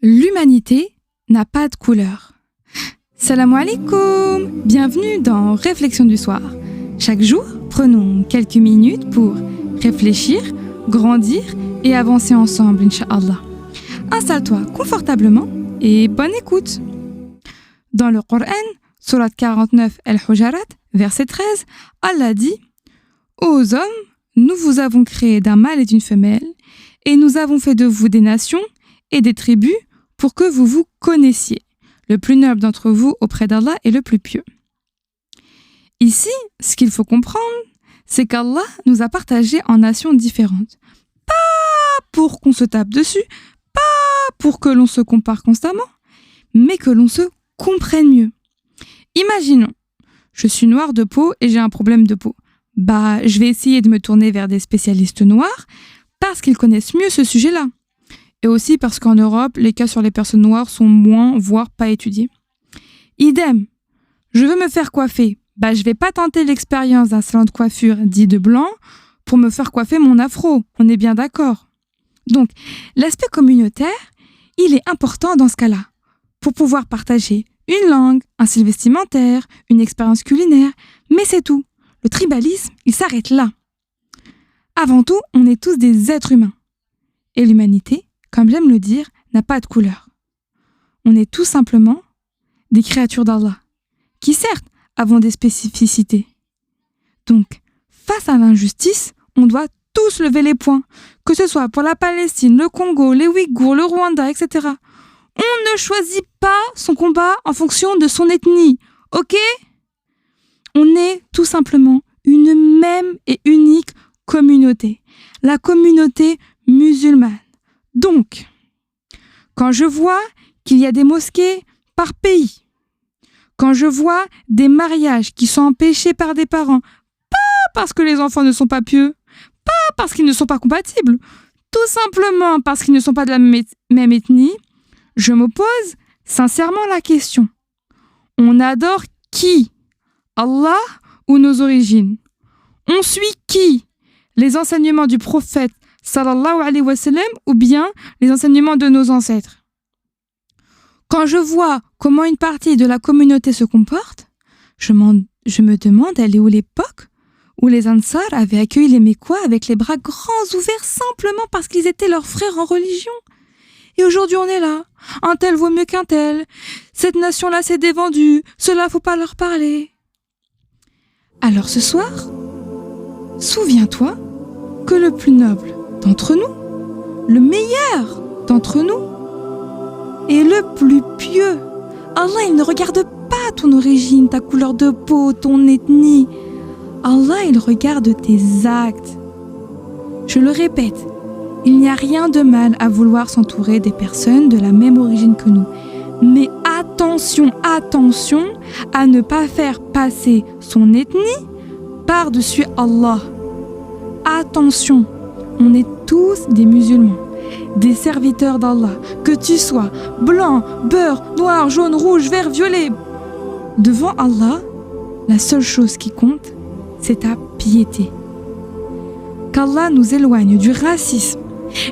L'humanité n'a pas de couleur. Salam alaikum, bienvenue dans Réflexion du soir. Chaque jour, prenons quelques minutes pour réfléchir, grandir et avancer ensemble, Inch'Allah. Installe-toi confortablement et bonne écoute. Dans le Coran, Sourate 49 Al-Hujarat, verset 13, Allah dit « Ô hommes, nous vous avons créé d'un mâle et d'une femelle, et nous avons fait de vous des nations et des tribus pour que vous vous connaissiez. Le plus noble d'entre vous auprès d'Allah est le plus pieux. » Ici, ce qu'il faut comprendre, c'est qu'Allah nous a partagés en nations différentes. Pas pour qu'on se tape dessus, pas pour que l'on se compare constamment, mais que l'on se comprenne mieux. Imaginons, je suis noire de peau et j'ai un problème de peau. Je vais essayer de me tourner vers des spécialistes noirs parce qu'ils connaissent mieux ce sujet-là. Et aussi parce qu'en Europe, les cas sur les personnes noires sont moins, voire pas étudiés. Idem, je veux me faire coiffer. Je vais pas tenter l'expérience d'un salon de coiffure dit de blanc pour me faire coiffer mon afro. On est bien d'accord. Donc, l'aspect communautaire, il est important dans ce cas-là, pour pouvoir partager une langue, un style vestimentaire, une expérience culinaire, mais c'est tout. Le tribalisme, il s'arrête là. Avant tout, on est tous des êtres humains. Et l'humanité, comme j'aime le dire, n'a pas de couleur. On est tout simplement des créatures d'Allah, qui certes avons des spécificités. Donc, face à l'injustice, on doit tous lever les poings, que ce soit pour la Palestine, le Congo, les Ouïghours, le Rwanda, etc. On ne choisit pas son combat en fonction de son ethnie, ok ? On est tout simplement une même et unique communauté, la communauté musulmane. Donc, quand je vois qu'il y a des mosquées par pays, quand je vois des mariages qui sont empêchés par des parents, pas parce que les enfants ne sont pas pieux, pas parce qu'ils ne sont pas compatibles, tout simplement parce qu'ils ne sont pas de la même ethnie, je me pose sincèrement la question. On adore qui ? Allah ou nos origines ? On suit qui ? Les enseignements du prophète sallallahu alayhi wa sallam ou bien les enseignements de nos ancêtres ? Quand je vois comment une partie de la communauté se comporte, je me demande elle est où l'époque où les Ansar avaient accueilli les Mécois avec les bras grands ouverts simplement parce qu'ils étaient leurs frères en religion. Et aujourd'hui on est là, un tel vaut mieux qu'un tel, cette nation-là s'est dévendue, cela faut pas leur parler. Alors ce soir, souviens-toi que le plus noble d'entre nous, le meilleur d'entre nous, est le plus pieux. Allah, il ne regarde pas ton origine, ta couleur de peau, ton ethnie. Allah, il regarde tes actes. Je le répète, il n'y a rien de mal à vouloir s'entourer des personnes de la même origine que nous. Mais attention à ne pas faire passer son ethnie par-dessus Allah. Attention, on est tous des musulmans, des serviteurs d'Allah, que tu sois blanc, beurre, noir, jaune, rouge, vert, violet. Devant Allah, la seule chose qui compte, c'est ta piété. Qu'Allah nous éloigne du racisme,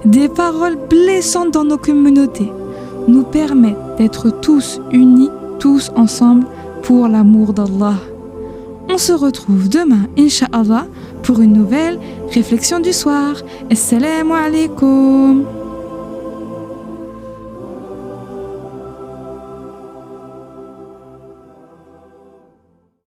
des paroles blessantes dans nos communautés, nous permette d'être tous unis, tous ensemble pour l'amour d'Allah. On se retrouve demain, Inch'Allah, pour une nouvelle réflexion du soir. Assalamu alaikum.